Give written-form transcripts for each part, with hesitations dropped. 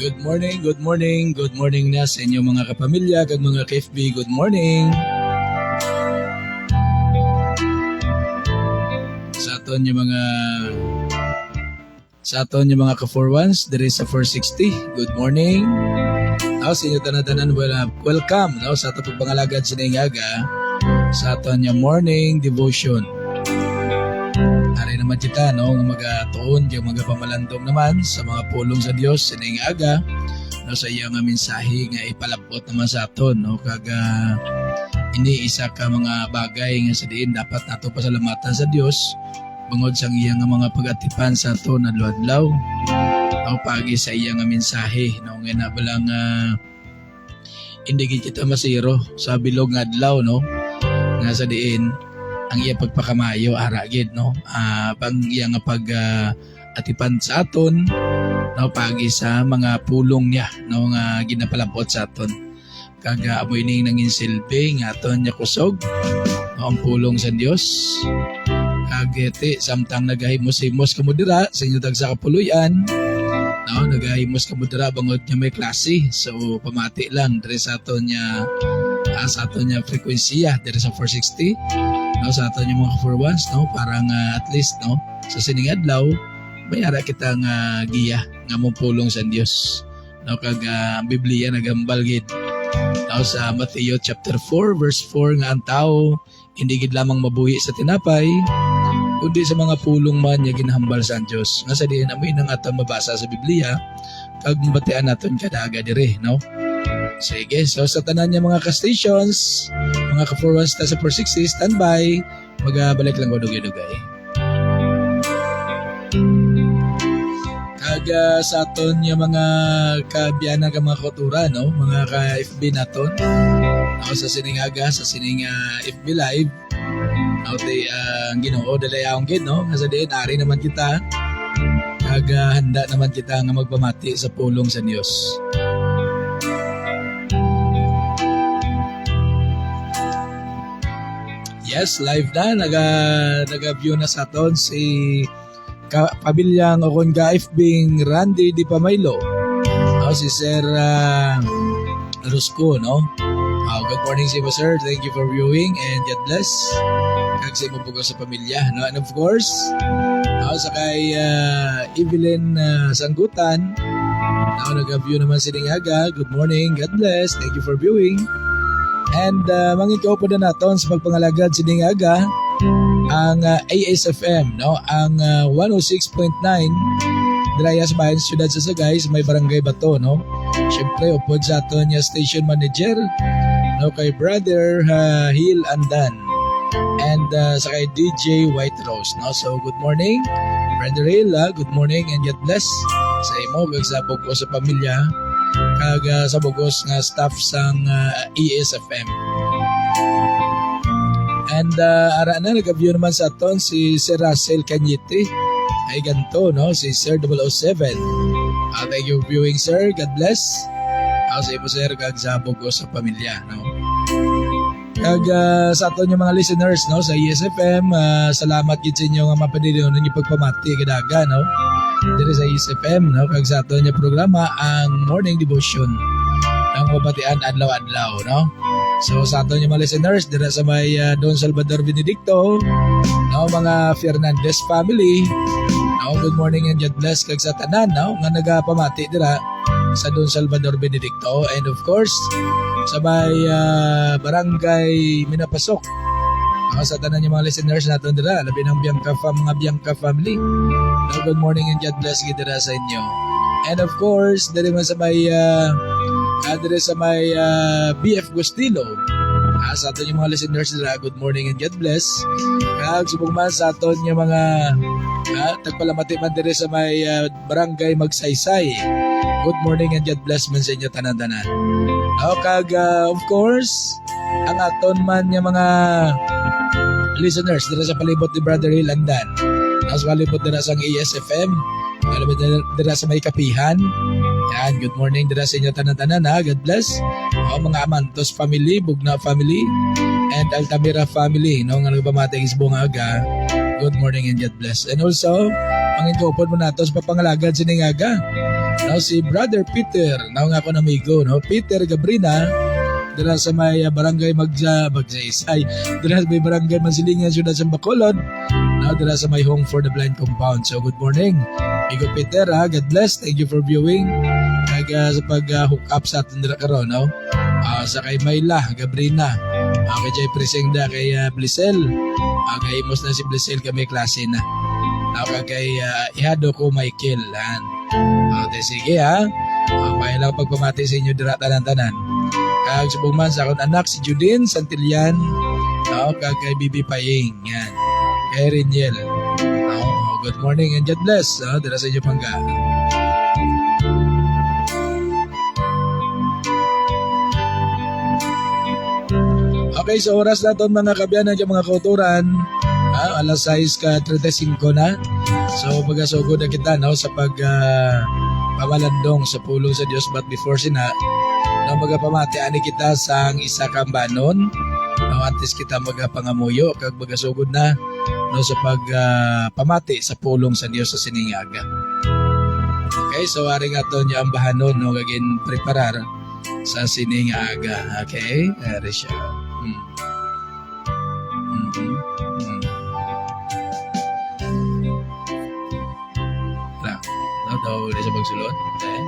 good morning na sa inyong mga kapamilya kag mga KFB, good morning. Sa aton yung mga ka-4-1s, there is a 460, good morning. Sa inyo tanan-tanan, welcome sa ato pagpangalagad sa Ningaga sa aton yung morning devotion. Ari naman kita magatuon yung mga pamalandong naman sa mga pulong sa Dios sa Ningaga sa iyang mensahe nga ipalabot naman sa aton kaga iniisa ka mga bagay nga sa diin dapat nato pasalamatan sa Dios bungod sa iyang mga pag-atipan sa aton adlaw-adlaw pagi sa iyang mensahe nga nabalang hindi kita masiro sa bilog nga adlaw nga sa diin ang iya pagpakamayo aragid pang iya nga pag atipan sa aton pagi sa mga pulong niya nga ginapalabot sa aton kaga amoy ning nangin silbi nga aton nya kusog ang pulong sa Dios kagete samtang nagahimos-himos kamo dira sa inyo tagsa kapuluyan nagahimos kamo dira bangod nya may klase so pamati lang dire sa aton nya frekwensiya dire sa 460 sa aton yung mga 4-1s parang at least sa sining adlaw mayara kita nga giya nga mong pulong sa Dios kag ang Biblia nagambal gid sa Mateo chapter 4 verse 4 nga ang tao hindi gid lamang mabuhi sa tinapay kundi sa mga pulong man nga ginahambal sa Dios nga sa diin amoy nang aton mabasa sa Biblia kag mabatian naton kadaga dire Sige, so sa tanan niya mga ka-stations, mga ka-4-1s sa 460, standby. Magbalik lang ko dugay-dugay. Kaga sa aton niya mga kabiyanan ka mga kultura, mga ka-FB naton. Sa siningaga, sa sining FB live. Ang Ginoo dalayawon gid Kasi diin ari naman kita. Kaga handa naman kita nga magpamati sa pulong sa Dios. Yes, live na. Naga-view na sa aton si kapabilyang akong ka-FB Randy Di Pamaylo. Si Sir Rusco, good morning sa iyo, sir. Thank you for viewing and God bless. Kag sa mo sa pamilya. And of course, sa kay Evelyn Sanggutan. Naga-view naman si Ningaga. Good morning. God bless. Thank you for viewing. And mangikaw po na naton sa pagpangalagad siningaga ang ASFM, ang 106.9 Drayas Bayan, Siyudad sa Sagay, may barangay Bato, Siyempre, upod sa aton niya station manager, kay Brother Hill Andan and sa kay DJ White Rose, So, good morning, Brother Hill, good morning and God bless sa imo, gagsabog ko sa pamilya, kag sa bugos nga staff sang ESFM. And ara na nag-view naman sa aton si Sir Russell Cañete. Ay ganto si Sir 007. Thank you for viewing, sir. God bless. Sa iyo, sir, kag sa bugos sa pamilya, Kag sa aton yung mga listeners sa ESFM, salamat gid sa inyo nga mapadilyon ninyo pagpamati kadaga dito sa ESFM kag sa aton yung programa ang Morning Devotion ang mabatian adlaw-adlaw So sa aton yung mga listeners dito sa may Don Salvador Benedicto mga Fernandez family good morning and God bless kag sa tanan nga nagapamati dira sa Don Salvador Benedicto and of course sa may barangay Minapasok sa tanan yung mga listeners natin dira labi ng mga Bianca family good morning and God bless gid dira sa inyo and of course diri man sa may BF Gustilo sa aton yung mga listeners dira good morning and God bless kag subong man sa aton yung mga tagpalamati man diri sa may barangay Magsaysay good morning and God bless man sa inyo tanan-tanan kag of course ang aton man yung mga listeners dira sa palibot ni Brother Hill Andan sa palibot dira sa ESFM dira sa may Kapihan yan good morning dira sa inyo tanan-tanan God bless mga Amantos family Bugna family and Altamira family nga nagpamati is bungaga good morning and God bless and also pangintupon mo nato sa papangalagad siningaga Now si Brother Peter, now nga ako namigo, no? Peter Gabrina, dira sa may barangay Magsaysay, dira sa may barangay Mansilingan, Siyudad sa Bacolod, now dira sa may Home for the Blind compound. So good morning, Migo Peter, ha? God bless, thank you for viewing. Sa pag-hook up sa atin dira karon, no? Sa kay Mayla Gabrina, kay Jay Presengda, kay Blisel, kay Imos na si Blisel, kay klase na. Kay Ihado ko Michael, han. Sige ha. May lang pagpamati sa inyo dira tanan-tanan. Kag subong man sa akong anak si Judin Santillan, kag kay Bibi Paying, yan. Kay Riniel. Good morning and God bless. Dira sa inyo pangga. Okay, so oras na ito mga kabyanan yung mga kauturan. Alas 6:35 na. So magasugod na kita, no, sa pamalandong sa pulong sa Dios, but before sina no, magapamati ani kita sang isa ka banon, no, antes kita magapangamuyo kag magasugod na, no, sa pamati sa pulong sa Dios sa siningaga. Okay, so ari nga to niya ang bahanon, no, gagin preparar sa siningaga. Okay, ari siya. Daw ulit sa pagsulot. Okay.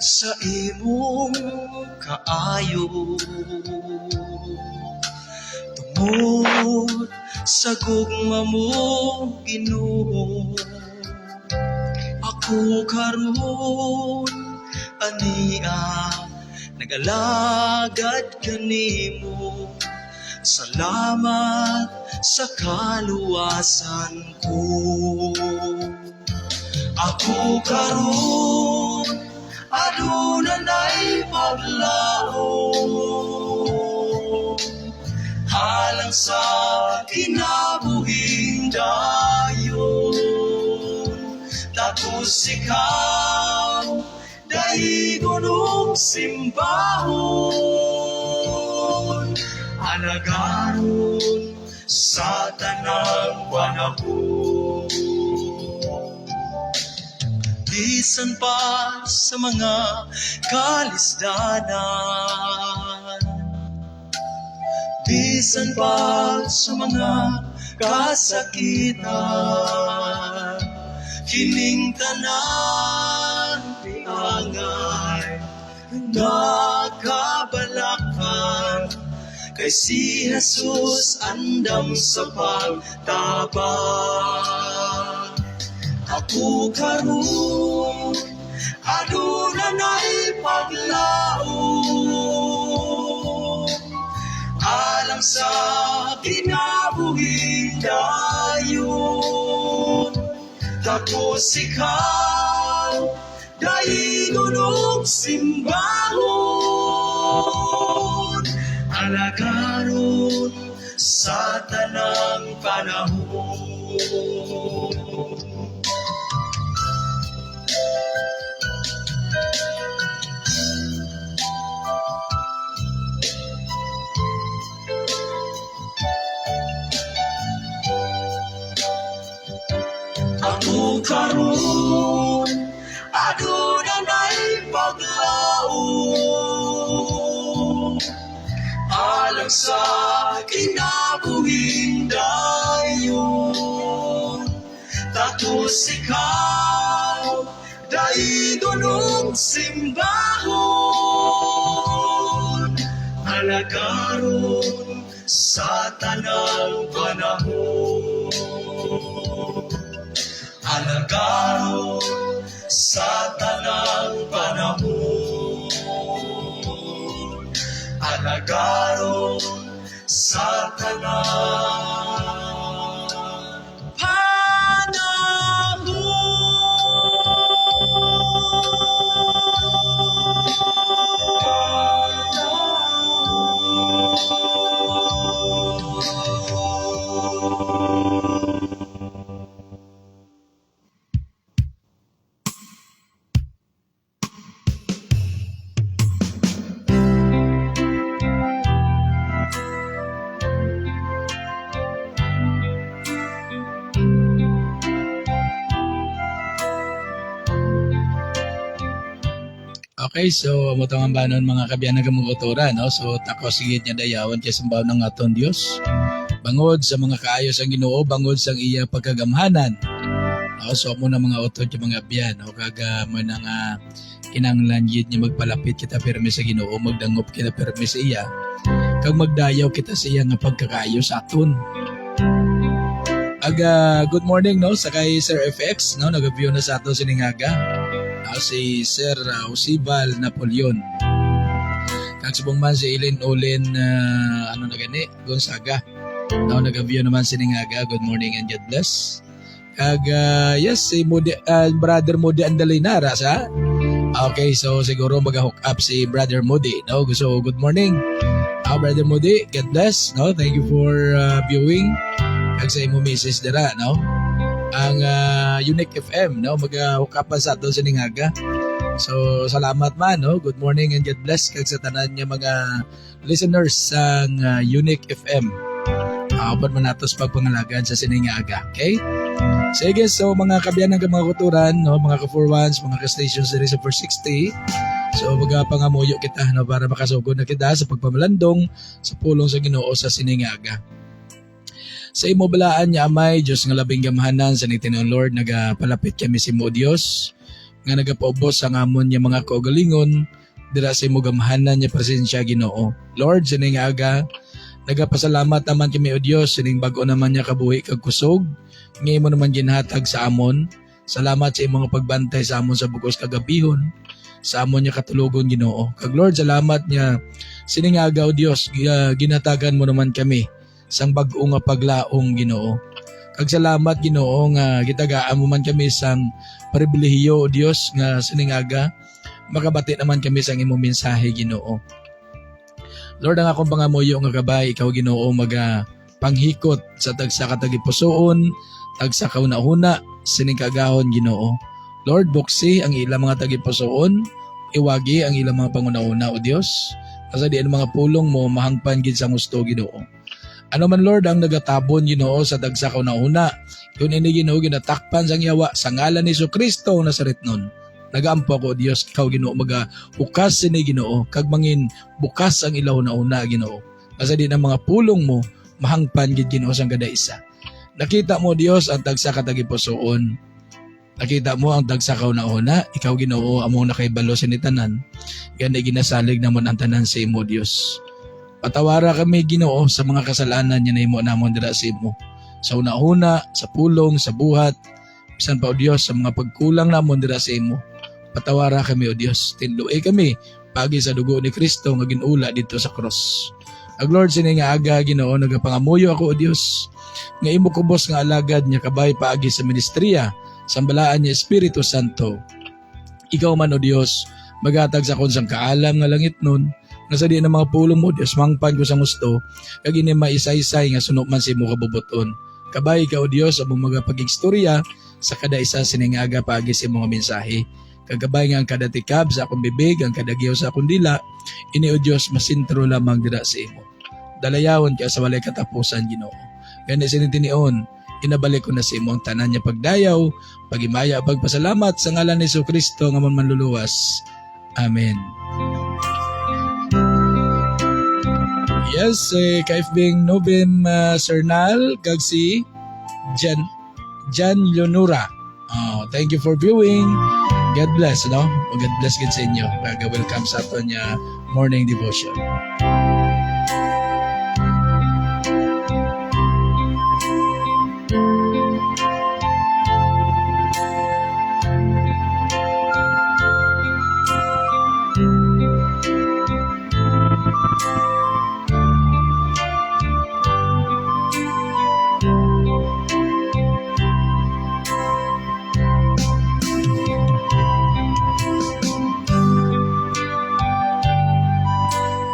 Sa imong kaayo, tungod sa gugma mo, Ginoo, ako karon ania nagalagad kanimo. Salamat sa kaluwasan ko. Ako karon adunay paglao, halang sa kinabuhing dayon. Tapos ikaw daigon og simbahon, alagaron sa tanang panahon. Bisan pa sa mga kalisdanan, bisan pa sa mga kasakitan, kining tanan piangay nakabalakan, kay si Jesus andam sa pagtabang. Ako karon adunay paglao, alang sa kinabuhing dayon. Tapos ikaw daigon og simbahon, alagaron sa tanang panahon. Ako karon adunay paglao, sa kinabuhing dayon. Tapos ikaw, daigulong simbahon, alagaron sa tanang panahon. Alagaron sa tanang panahon. Alagaron sa tanang Okay, so amo tong banon mga kabiyan nga mugotora, no? So tako sigit niya dayawan kay sambaw ng aton Dios. Bangod sa mga kaayos ang Ginoo, bangod sa iya pagkagamhanan. No? So amo na mga utod yung mga biyan, no? Kaga man nga kinanglan yun niya magpalapit kita permi sa Ginoo, magdangop kita permi sa iya. Kag magdayaw kita sa iya nga pagkakaayos aton. Good morning, no? Sa kay Sir FX, no? Nag-view na sa aton siningaga. Si Sir Usibal Napoleon. Kag subong man si Ilin Olin ano na gani Gonzaga. Now nag-view naman siningaga. Good morning and God bless. Kag yes si Brother Moody Andalinara sa. Okay, so siguro mag-hook up si Brother Moody. No, so good morning. Brother Moody, God bless. No, thank you for viewing. Kag sa imo message dira, no. Ang Unique FM, no, mag-hook up sa aton siningaga. So salamat man, no. Good morning and God bless kag sa tanan niya mga listeners sang Unique FM. Apan man natos pagpangalagan sa siningaga, okay? Sige, so mga kabiyan ng mga kuturan, no, mga ka-4-1s, mga ka-stations diri sa 460. So magapangamuyo kita, no, para makasugod na kita sa pagpamalandong sa pulong sa Ginoo sa siningaga. Sa imo balaan niya amay, Diyos nga labing gamhanan sa nitinon Lord, nagapalapit kami si mo Diyos, nga nagapaubos ang amon niya mga kaugalingon, dira sa imo gamhanan niya presensya Ginoo. Lord, sining aga, nagapasalamat naman kami o Diyos, sining bago naman niya kabuhi kag kusog, nga imo naman ginhatag sa amon. Salamat sa imong pagbantay sa amon sa bugos kagabihon, sa amon niya katulugon Ginoo. Kag Lord, salamat niya, sining aga o Diyos, ginhatagan mo naman kami, sang bag-o nga paglaong Ginoo. Kag salamat Ginoo nga gitagaan mo man kami sang pribilehiyo o Dios nga siningaga makabati naman kami sang imong mensahe Ginoo. Lord, ang akong pangamuyo nga gabay ikaw Ginoo panghikot sa tagsa ka tagipusoon, tagsa kauna-una sining kagahon Ginoo. Lord, buksi ang ilang mga tagipusoon, iwagi ang ilang mga panguna-una o Dios. Kasi diin mga pulong mo mahangpan gid sa gusto Ginoo. Ano man Lord ang nagatabon Ginoo sa dagsa kauna-una, yun ini Ginoo ginatakpan sang yawa sa ngalan ni Jesucristo Nazaretnon. Nagaampo ko Dios ikaw Ginoo magahukas sini Ginoo kag mangin bukas ang ilaw na una Ginoo. Kasi di ang mga pulong mo mahangpan gid Ginoo sang kada isa. Nakita mo Dios ang tagsa ka tagipusoon. Nakita mo ang tagsa kauna-una, ikaw Ginoo amo na kay balo sinitanan. Gani ginasalig namon ang tanan sa imo Dios. Patawara kami Ginoo sa mga kasalanan niya na imo namon dira sa imo. Sa una-una, sa pulong, sa buhat, bisan pa o Dios sa mga pagkulang namon dira sa imo. Patawara kami o Dios. Tinduay kami pagi sa dugo ni Kristo nga ginula dito sa cross. Ag Lord sini nga aga Ginoo nagapangamuyo ako o Dios. Nga imo kubos nga alagad niya kabay paagi sa ministriya, sambalaan niya Espiritu Santo. Ikaw man o Dios magatag sa konsang kaalam nga langit nun. Nasa di na mga pulong mo, Diyos, mangpan ko sa gusto, kag ini maisay-isay nga sunod man si mo kabubuton. Kabay ka o Diyos, among mga pag-istorya sa kada isa siningaga paagi sa mga mensahe. Kagabay nga ang kada tikab sa akong bibig, ang kada giyaw sa akong dila, ini o Diyos, masintro lamang dira sa imo. Dalayawon ka sa walay katapusan, Ginoo. Gani sinitinion, inabalik ko na sa imo ang tanan niya pagdayaw, pagimaya, pagpasalamat sa ngalan ni Jesucristo nga manluluwas. Amen. Yes, kaifbing Nobin Sernal, kag si Jan Leonora. Thank you for viewing. God bless, no? God bless gid sa inyo. Welcome sa aton morning devotion.